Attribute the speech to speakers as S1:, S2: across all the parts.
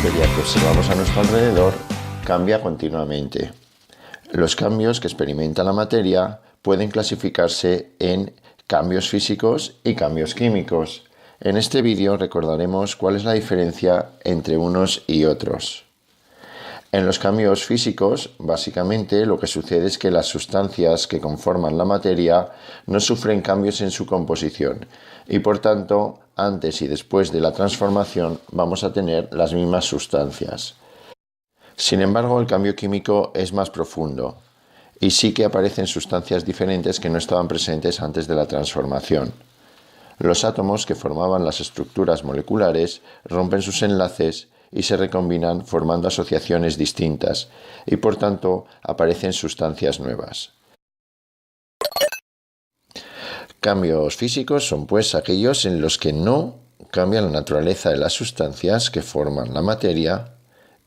S1: materia que observamos a nuestro alrededor cambia continuamente. Los cambios que experimenta la materia pueden clasificarse en cambios físicos y cambios químicos. En este vídeo recordaremos cuál es la diferencia entre unos y otros. En los cambios físicos, básicamente lo que sucede es que las sustancias que conforman la materia no sufren cambios en su composición y por tanto, antes y después de la transformación vamos a tener las mismas sustancias. Sin embargo, el cambio químico es más profundo y sí que aparecen sustancias diferentes que no estaban presentes antes de la transformación. Los átomos que formaban las estructuras moleculares rompen sus enlaces y se recombinan formando asociaciones distintas y por tanto aparecen sustancias nuevas. Cambios físicos son pues aquellos en los que no cambia la naturaleza de las sustancias que forman la materia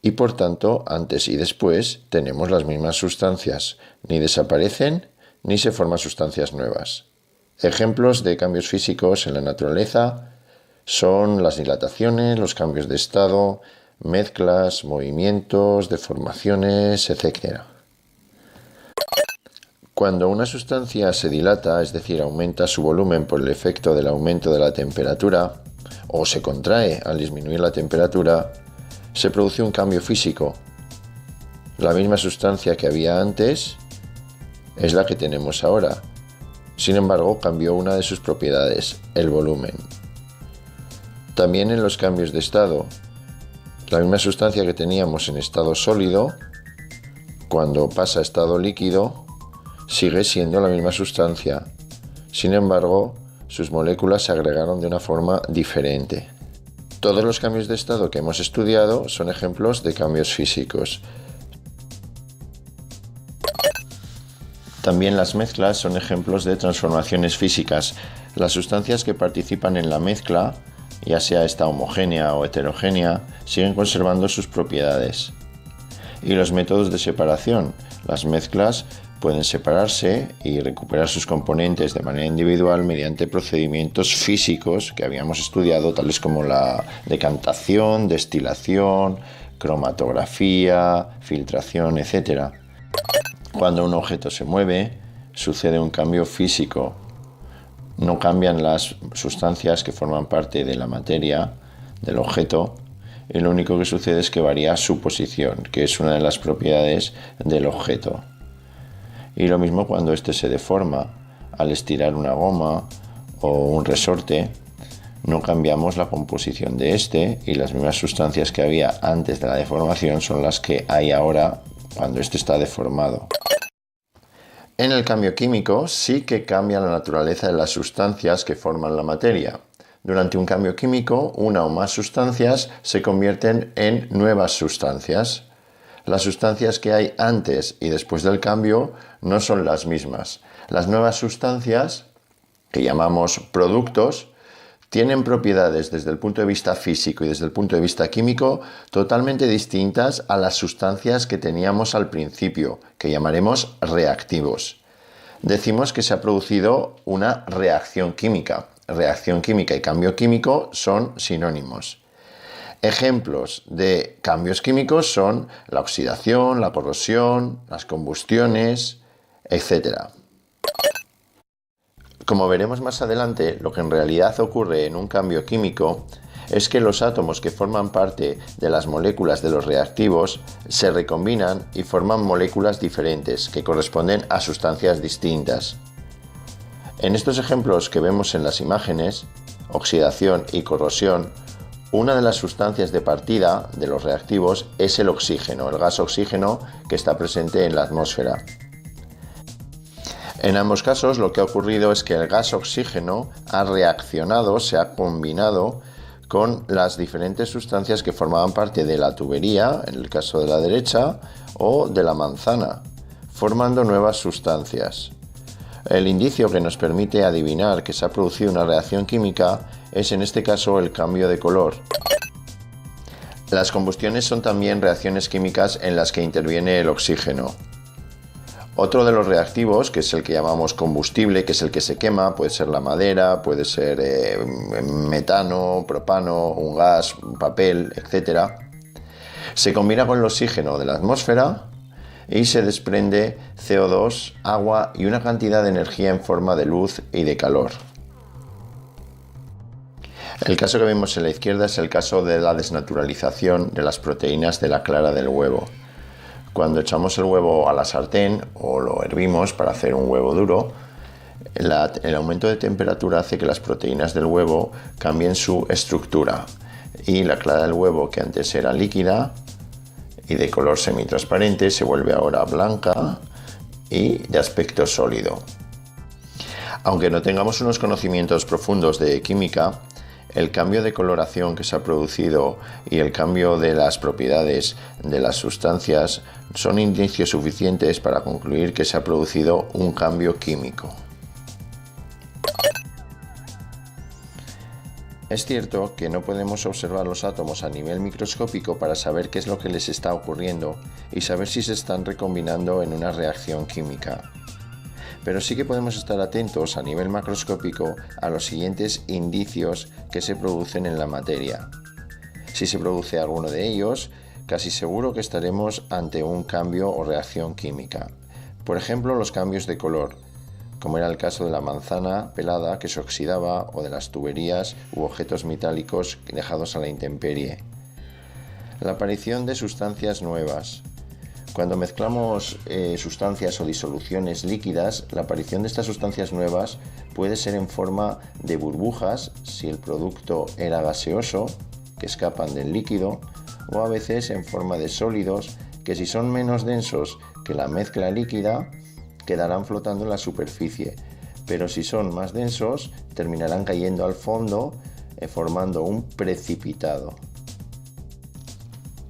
S1: y por tanto antes y después tenemos las mismas sustancias, ni desaparecen ni se forman sustancias nuevas. Ejemplos de cambios físicos en la naturaleza son las dilataciones, los cambios de estado, mezclas, movimientos, deformaciones, etc. Cuando una sustancia se dilata, es decir, aumenta su volumen por el efecto del aumento de la temperatura, o se contrae al disminuir la temperatura, se produce un cambio físico. La misma sustancia que había antes es la que tenemos ahora. Sin embargo, cambió una de sus propiedades, el volumen. También en los cambios de estado, la misma sustancia que teníamos en estado sólido, cuando pasa a estado líquido, sigue siendo la misma sustancia. Sin embargo, sus moléculas se agregaron de una forma diferente. Todos los cambios de estado que hemos estudiado son ejemplos de cambios físicos. También las mezclas son ejemplos de transformaciones físicas. Las sustancias que participan en la mezcla, ya sea esta homogénea o heterogénea, siguen conservando sus propiedades. Y los métodos de separación. Las mezclas pueden separarse y recuperar sus componentes de manera individual mediante procedimientos físicos que habíamos estudiado, tales como la decantación, destilación, cromatografía, filtración, etc. Cuando un objeto se mueve, sucede un cambio físico. No cambian las sustancias que forman parte de la materia, del objeto, y lo único que sucede es que varía su posición, que es una de las propiedades del objeto. Y lo mismo cuando éste se deforma. Al estirar una goma o un resorte, no cambiamos la composición de éste y las mismas sustancias que había antes de la deformación son las que hay ahora cuando éste está deformado. En el cambio químico sí que cambia la naturaleza de las sustancias que forman la materia. Durante un cambio químico, una o más sustancias se convierten en nuevas sustancias. Las sustancias que hay antes y después del cambio no son las mismas. Las nuevas sustancias, que llamamos productos, tienen propiedades desde el punto de vista físico y desde el punto de vista químico totalmente distintas a las sustancias que teníamos al principio, que llamaremos reactivos. Decimos que se ha producido una reacción química. Reacción química y cambio químico son sinónimos. Ejemplos de cambios químicos son la oxidación, la corrosión, las combustiones, etc. Como veremos más adelante, lo que en realidad ocurre en un cambio químico es que los átomos que forman parte de las moléculas de los reactivos se recombinan y forman moléculas diferentes que corresponden a sustancias distintas. En estos ejemplos que vemos en las imágenes, oxidación y corrosión, una de las sustancias de partida de los reactivos es el oxígeno, el gas oxígeno que está presente en la atmósfera. En ambos casos lo que ha ocurrido es que el gas oxígeno ha reaccionado, se ha combinado con las diferentes sustancias que formaban parte de la tubería, en el caso de la derecha, o de la manzana, formando nuevas sustancias. El indicio que nos permite adivinar que se ha producido una reacción química es en este caso el cambio de color. Las combustiones son también reacciones químicas en las que interviene el oxígeno. Otro de los reactivos, que es el que llamamos combustible, que es el que se quema, puede ser la madera, puede ser metano, propano, un gas, un papel, etc. Se combina con el oxígeno de la atmósfera y se desprende CO2, agua y una cantidad de energía en forma de luz y de calor. El caso que vemos en la izquierda es el caso de la desnaturalización de las proteínas de la clara del huevo. Cuando echamos el huevo a la sartén o lo hervimos para hacer un huevo duro, el aumento de temperatura hace que las proteínas del huevo cambien su estructura y la clara del huevo, que antes era líquida y de color semitransparente, se vuelve ahora blanca y de aspecto sólido. Aunque no tengamos unos conocimientos profundos de química, el cambio de coloración que se ha producido y el cambio de las propiedades de las sustancias son indicios suficientes para concluir que se ha producido un cambio químico. Es cierto que no podemos observar los átomos a nivel microscópico para saber qué es lo que les está ocurriendo y saber si se están recombinando en una reacción química. Pero sí que podemos estar atentos a nivel macroscópico a los siguientes indicios que se producen en la materia. Si se produce alguno de ellos, casi seguro que estaremos ante un cambio o reacción química. Por ejemplo, los cambios de color, como era el caso de la manzana pelada que se oxidaba o de las tuberías u objetos metálicos dejados a la intemperie. La aparición de sustancias nuevas. Cuando mezclamos sustancias o disoluciones líquidas, la aparición de estas sustancias nuevas puede ser en forma de burbujas, si el producto era gaseoso, que escapan del líquido, o a veces en forma de sólidos, que si son menos densos que la mezcla líquida, quedarán flotando en la superficie, pero si son más densos, terminarán cayendo al fondo, formando un precipitado.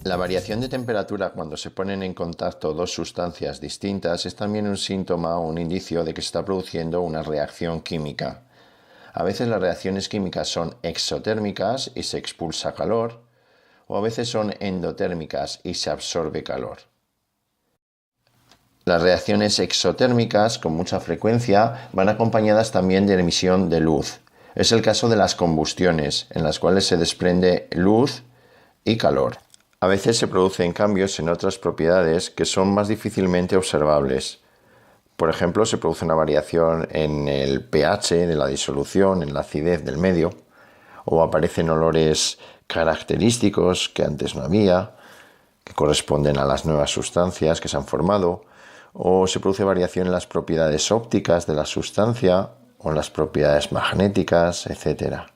S1: La variación de temperatura cuando se ponen en contacto dos sustancias distintas es también un síntoma o un indicio de que se está produciendo una reacción química. A veces las reacciones químicas son exotérmicas y se expulsa calor, o a veces son endotérmicas y se absorbe calor. Las reacciones exotérmicas con mucha frecuencia van acompañadas también de emisión de luz. Es el caso de las combustiones, en las cuales se desprende luz y calor. A veces se producen cambios en otras propiedades que son más difícilmente observables. Por ejemplo, se produce una variación en el pH de la disolución, en la acidez del medio, o aparecen olores característicos que antes no había, que corresponden a las nuevas sustancias que se han formado, o se produce variación en las propiedades ópticas de la sustancia o en las propiedades magnéticas, etc.